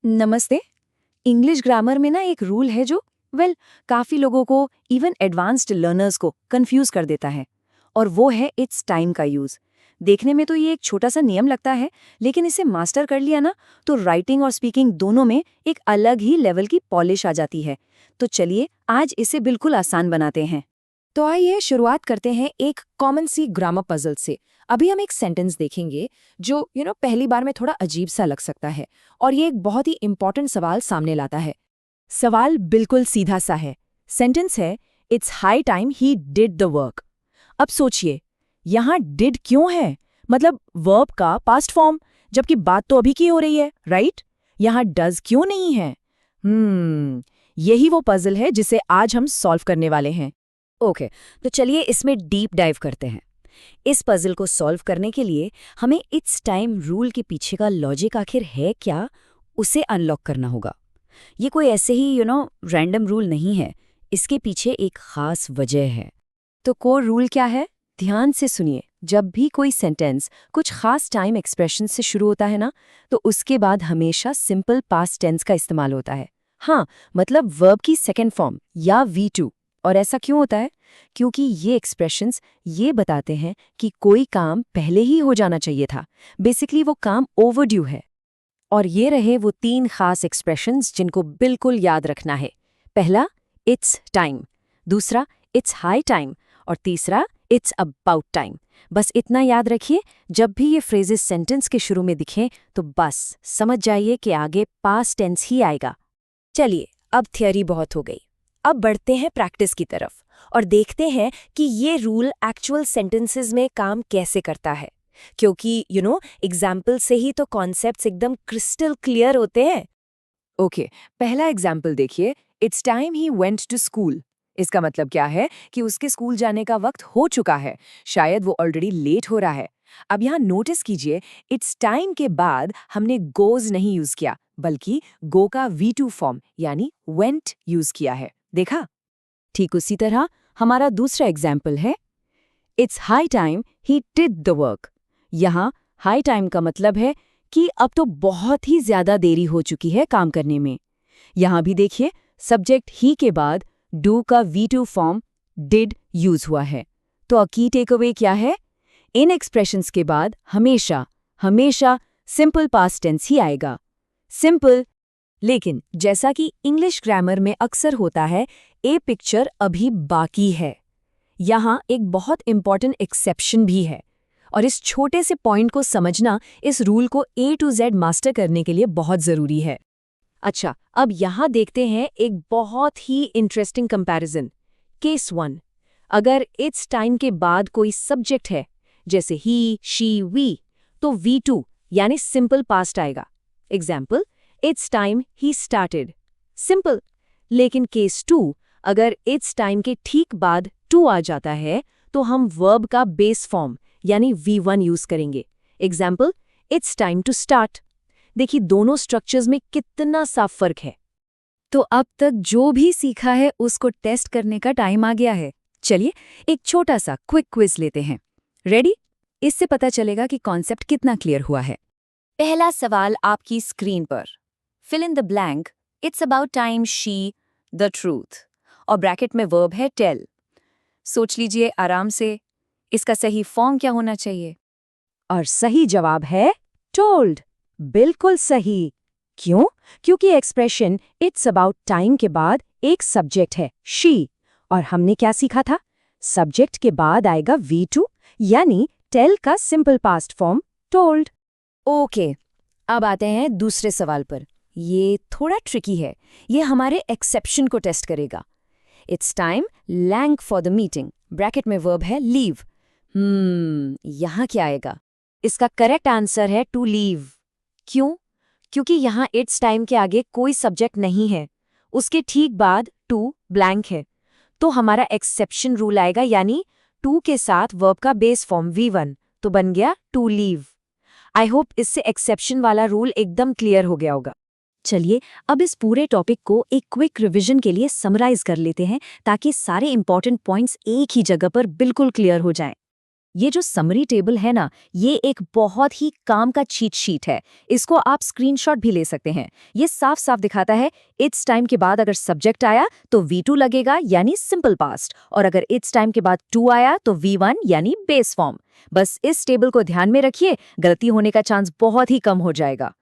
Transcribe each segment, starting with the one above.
नमस्ते। English grammar में ना एक रूल है जो काफी लोगों को, इवन एडवांस्ड लर्नर्स को कंफ्यूज कर देता है, और वो है इट्स टाइम का यूज। देखने में तो ये एक छोटा सा नियम लगता है, लेकिन इसे मास्टर कर लिया ना तो राइटिंग और स्पीकिंग दोनों में एक अलग ही लेवल की पॉलिश आ जाती है। तो चलिए आज इसे बिल्कुल आसान बनाते हैं। तो आइए शुरुआत करते हैं एक कॉमन सी ग्रामर पजल से। अभी हम एक सेंटेंस देखेंगे जो पहली बार में थोड़ा अजीब सा लग सकता है, और ये एक बहुत ही इंपॉर्टेंट सवाल सामने लाता है। सवाल बिल्कुल सीधा सा है। सेंटेंस है, it's high time he did the work. अब सोचिए, यहाँ डिड क्यों है? मतलब वर्ब का पास्ट फॉर्म, जबकि बात तो अभी की हो रही है, राइट? यहाँ डज क्यों नहीं है? यही वो पजल है जिसे आज हम सॉल्व करने वाले हैं। ओके, तो चलिए इसमें डीप डाइव करते हैं। इस पजल को सॉल्व करने के लिए हमें इट्स टाइम रूल के पीछे का लॉजिक आखिर है क्या, उसे अनलॉक करना होगा। ये कोई ऐसे ही रैंडम रूल नहीं है, इसके पीछे एक खास वजह है। तो कोर रूल क्या है? ध्यान से सुनिए। जब भी कोई सेंटेंस कुछ खास टाइम एक्सप्रेशन से शुरू होता है ना, तो उसके बाद हमेशा सिंपल पास्ट टेंस का इस्तेमाल होता है। हाँ, मतलब वर्ब की सेकेंड फॉर्म या V2। और ऐसा क्यों होता है? क्योंकि ये एक्सप्रेशंस ये बताते हैं कि कोई काम पहले ही हो जाना चाहिए था। बेसिकली वो काम ओवरड्यू है। और ये रहे वो 3 खास एक्सप्रेशंस जिनको बिल्कुल याद रखना है। पहला, इट्स टाइम। दूसरा, इट्स हाई टाइम। और तीसरा, इट्स अबाउट टाइम। बस इतना याद रखिए, जब भी ये फ्रेजेस सेंटेंस के शुरू में दिखें तो बस समझ जाइए कि आगे पास्ट टेंस ही आएगा। चलिए, अब थियरी बहुत हो गई। अब बढ़ते हैं प्रैक्टिस की तरफ और देखते हैं कि ये रूल एक्चुअल सेंटेंसेस में काम कैसे करता है। क्योंकि एग्जाम्पल से ही तो कॉन्सेप्ट्स एकदम क्रिस्टल क्लियर होते हैं। ओके, पहला एग्जाम्पल देखिए। It's time he went to school. इसका मतलब क्या है कि उसके स्कूल जाने का वक्त हो चुका है, शायद वो ऑलरेडी लेट हो रहा है। अब यहाँ नोटिस कीजिए, इट्स टाइम के बाद हमने गोज नहीं यूज किया, बल्कि गो का V2 फॉर्म यानी वेंट यूज किया है। देखा? ठीक उसी तरह हमारा दूसरा एग्जाम्पल है, it's high time he did the work. यहाँ हाई टाइम का मतलब है कि अब तो बहुत ही ज्यादा देरी हो चुकी है काम करने में। यहाँ भी देखिए, सब्जेक्ट ही के बाद डू का V2 फॉर्म डिड यूज हुआ है। तो की टेक अवे क्या है? इन एक्सप्रेशंस के बाद हमेशा हमेशा सिंपल पास्ट टेंस ही आएगा। सिंपल। लेकिन जैसा कि इंग्लिश ग्रामर में अक्सर होता है, ए पिक्चर अभी बाकी है। यहाँ एक बहुत इंपॉर्टेंट एक्सेप्शन भी है, और इस छोटे से पॉइंट को समझना इस रूल को A to Z मास्टर करने के लिए बहुत जरूरी है। अच्छा, अब यहाँ देखते हैं एक बहुत ही इंटरेस्टिंग कंपैरिजन। केस 1, अगर इट्स टाइम के बाद कोई सब्जेक्ट है, जैसे ही, शी, वी, तो V2 यानी सिंपल पास्ट आएगा। Example, it's time he started. Simple. लेकिन केस 2, अगर इट्स टाइम के ठीक बाद टू आ जाता है, तो हम वर्ब का बेस फॉर्म यानी V1 यूज करेंगे। Example, it's time to start. देखिए दोनों स्ट्रक्चर्स में कितना सा फर्क है। तो अब तक जो भी सीखा है उसको टेस्ट करने का टाइम आ गया है। चलिए एक छोटा सा क्विक क्विज लेते हैं। रेडी? इससे पता चलेगा कि कॉन्सेप्ट कितना क्लियर हुआ है। पहला सवाल आपकी स्क्रीन पर। Fill in the blank, it's about time she the truth, और ब्रैकेट में वर्ब है टेल। सोच लीजिए आराम से, इसका सही फॉर्म क्या होना चाहिए? और सही जवाब है टोल्ड। बिल्कुल सही। क्यों? क्योंकि एक्सप्रेशन इट्स अबाउट टाइम के बाद एक सब्जेक्ट है शी, और हमने क्या सीखा था? सब्जेक्ट के बाद आएगा V2 यानी टेल का simple past form told. Okay, अब आते हैं दूसरे सवाल पर। ये थोड़ा ट्रिकी है, ये हमारे एक्सेप्शन को टेस्ट करेगा। It's time long for the meeting, bracket में वर्ब है लीव। यहाँ क्या आएगा? इसका करेक्ट आंसर है टू लीव। क्यों? क्योंकि यहाँ इट्स टाइम के आगे कोई सब्जेक्ट नहीं है, उसके ठीक बाद टू ब्लैंक है। तो हमारा एक्सेप्शन रूल आएगा, यानी टू के साथ वर्ब का बेस फॉर्म V1, तो बन गया टू लीव। आई होप इससे एक्सेप्शन वाला रूल एकदम क्लियर हो गया होगा। चलिए अब इस पूरे टॉपिक को एक क्विक रिवीजन के लिए समराइज कर लेते हैं, ताकि सारे इंपॉर्टेंट पॉइंट्स एक ही जगह पर बिल्कुल क्लियर हो जाएं। ये जो समरी टेबल है ना, ये एक बहुत ही काम का चीट शीट है। इसको आप स्क्रीनशॉट भी ले सकते हैं। ये साफ साफ दिखाता है इट्स टाइम के बाद अगर सब्जेक्ट आया तो V2 लगेगा यानी सिंपल पास्ट, और अगर इट्स टाइम के बाद टू आया तो V1 यानी बेस फॉर्म। बस इस टेबल को ध्यान में रखिए, गलती होने का चांस बहुत ही कम हो जाएगा।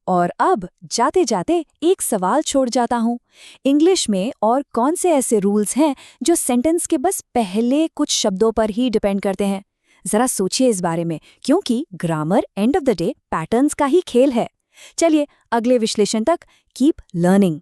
और अब जाते जाते एक सवाल छोड़ जाता हूँ, इंग्लिश में और कौन से ऐसे रूल्स हैं जो सेंटेंस के बस पहले कुछ शब्दों पर ही डिपेंड करते हैं? जरा सोचिए इस बारे में, क्योंकि grammar end of the day patterns का ही खेल है। चलिए अगले विश्लेषण तक कीप लर्निंग।